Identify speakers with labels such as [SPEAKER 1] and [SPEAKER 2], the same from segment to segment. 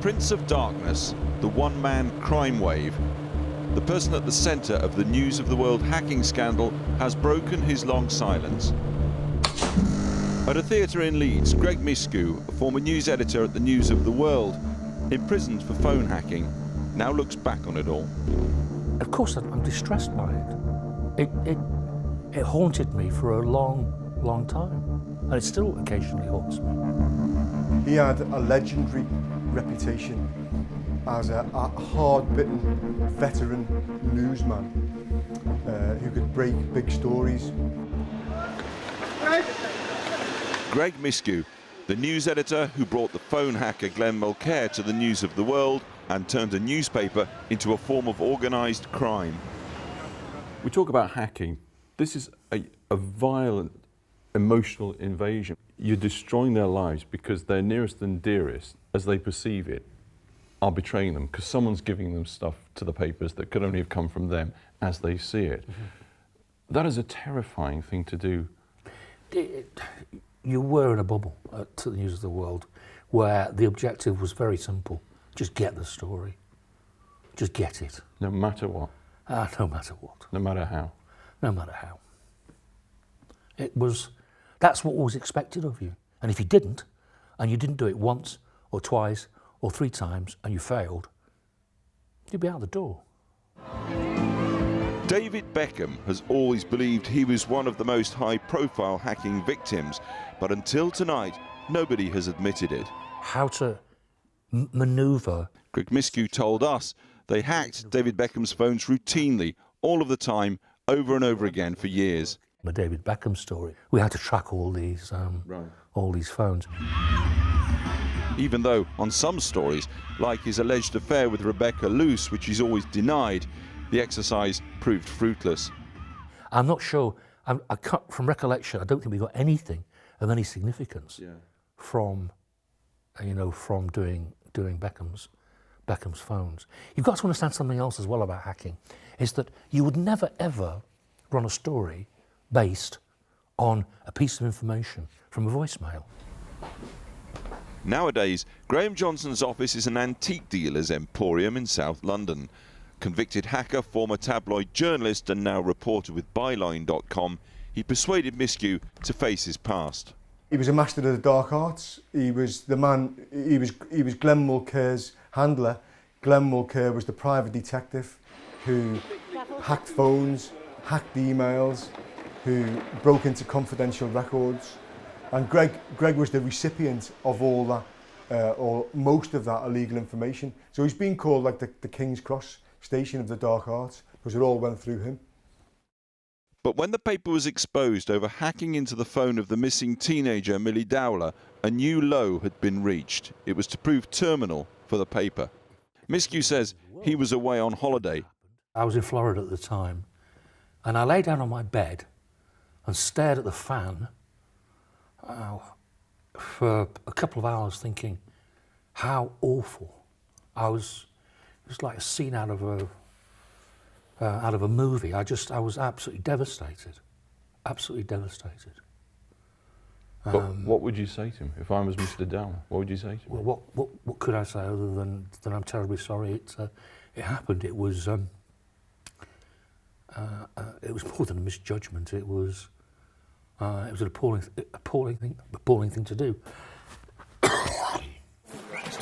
[SPEAKER 1] Prince of Darkness, the one-man crime wave, the person at the centre of the News of the World hacking scandal has broken his long silence. At a theatre in Leeds, Greg Miskiw, a former news editor at the News of the World, imprisoned for phone hacking, now looks back on it all.
[SPEAKER 2] Of course I'm distressed by it. It haunted me for a long time, and it still occasionally haunts me.
[SPEAKER 3] He had a legendary reputation as a hard-bitten veteran newsman who could break big stories.
[SPEAKER 1] Greg Miskiw, the news editor who brought the phone hacker Glenn Mulcaire to the News of the World and turned a newspaper into a form of organised crime.
[SPEAKER 4] We talk about hacking. This is a violent, emotional invasion. You're destroying their lives because their nearest and dearest, as they perceive it, are betraying them because someone's giving them stuff to the papers that could only have come from them as they see it. Mm-hmm. That is a terrifying thing to do.
[SPEAKER 2] You were in a bubble to the News of the World where the objective was very simple. Just get the story. Just get it.
[SPEAKER 4] No matter what?
[SPEAKER 2] No matter what.
[SPEAKER 4] No matter how?
[SPEAKER 2] No matter how. That's what was expected of you. And if you didn't, and you didn't do it once or twice or 3 times and you failed, you'd be out the door.
[SPEAKER 1] David Beckham has always believed he was one of the most high-profile hacking victims, but until tonight, nobody has admitted it.
[SPEAKER 2] How to manoeuvre.
[SPEAKER 1] Greg Miskiw told us they hacked David Beckham's phones routinely, all of the time, over and over again for years.
[SPEAKER 2] The David Beckham story, we had to track all these phones.
[SPEAKER 1] Even though on some stories, like his alleged affair with Rebecca Luce, which he's always denied, the exercise proved fruitless.
[SPEAKER 2] I'm not sure, from recollection, I don't think we got anything of any significance from doing Beckham's phones. You've got to understand something else as well about hacking, is that you would never ever run a story based on a piece of information from a voicemail.
[SPEAKER 1] Nowadays, Graham Johnson's office is an antique dealer's emporium in South London. Convicted hacker, former tabloid journalist and now reporter with Byline.com, he persuaded Miskiw to face his past.
[SPEAKER 3] He was a master of the dark arts. He was the man, he was Glenn Mulcaire's handler. Glenn Mulcaire was the private detective who hacked phones, hacked emails, who broke into confidential records. And Greg was the recipient of all that, or most of that illegal information. So he's been called like the King's Cross station of the dark arts, because it all went through him.
[SPEAKER 1] But when the paper was exposed over hacking into the phone of the missing teenager Millie Dowler, a new low had been reached. It was to prove terminal for the paper. Miskiw says he was away on holiday.
[SPEAKER 2] I was in Florida at the time, and I lay down on my bed and stared at the fan for a couple of hours thinking how awful. It was like a scene out of a movie. I was absolutely devastated. Absolutely devastated.
[SPEAKER 4] But what would you say to him if I was Mr. Dowler? What would you say to him?
[SPEAKER 2] Well, what could I say other than I'm terribly sorry it happened. It was more than a misjudgment. It was an appalling thing to do.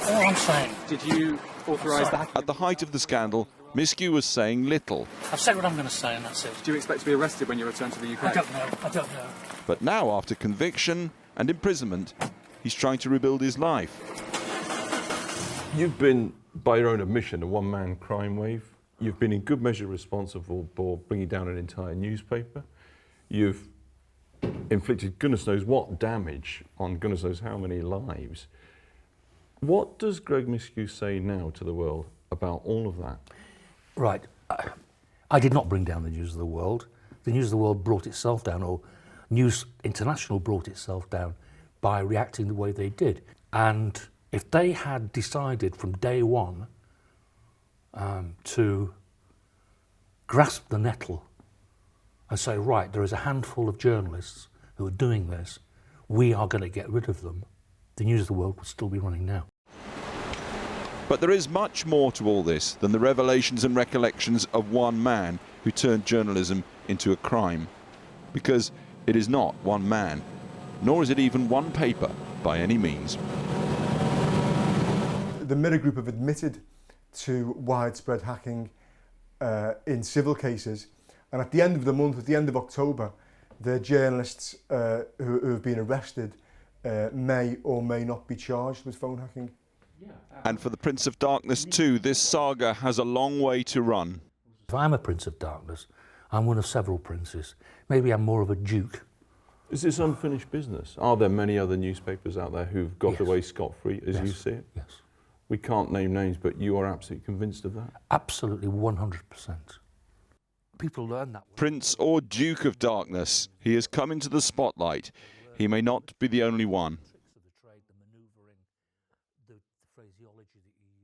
[SPEAKER 2] All I'm saying.
[SPEAKER 5] Did you authorise that?
[SPEAKER 1] At the height of the scandal, Miskiw was saying little.
[SPEAKER 2] I've said what I'm going to say, and that's it.
[SPEAKER 5] Do you expect to be arrested when you return to the UK?
[SPEAKER 2] I don't know.
[SPEAKER 1] But now, after conviction and imprisonment, he's trying to rebuild his life.
[SPEAKER 4] You've been, by your own admission, a one-man crime wave. You've been in good measure responsible for bringing down an entire newspaper. You've inflicted goodness knows what damage on goodness knows how many lives. What does Greg Miskiw say now to the world about all of that?
[SPEAKER 2] Right. I did not bring down the News of the World. The News of the World brought itself down, or News International brought itself down by reacting the way they did. And if they had decided from day one to grasp the nettle and say, right, there is a handful of journalists who are doing this, we are going to get rid of them, the News of the World would still be running now.
[SPEAKER 1] But there is much more to all this than the revelations and recollections of one man who turned journalism into a crime. Because it is not one man, nor is it even one paper by any means.
[SPEAKER 3] The Mirror Group have admitted to widespread hacking in civil cases, and at the end of the month, at the end of October, the journalists who have been arrested may or may not be charged with phone hacking.
[SPEAKER 1] And for the Prince of Darkness too, this saga has a long way to run.
[SPEAKER 2] If I'm a Prince of Darkness, I'm one of several princes. Maybe I'm more of a duke.
[SPEAKER 4] Is this unfinished business? Are there many other newspapers out there who've got
[SPEAKER 2] Yes.
[SPEAKER 4] away scot-free, as
[SPEAKER 2] Yes.
[SPEAKER 4] you see it?
[SPEAKER 2] Yes.
[SPEAKER 4] We can't name names, but you are absolutely convinced of that?
[SPEAKER 2] Absolutely 100%. People learn that.
[SPEAKER 1] Prince or Duke of Darkness, he has come into the spotlight. He may not be the only one.
[SPEAKER 2] Tricks of the trade, the manoeuvring, the phraseology that you use.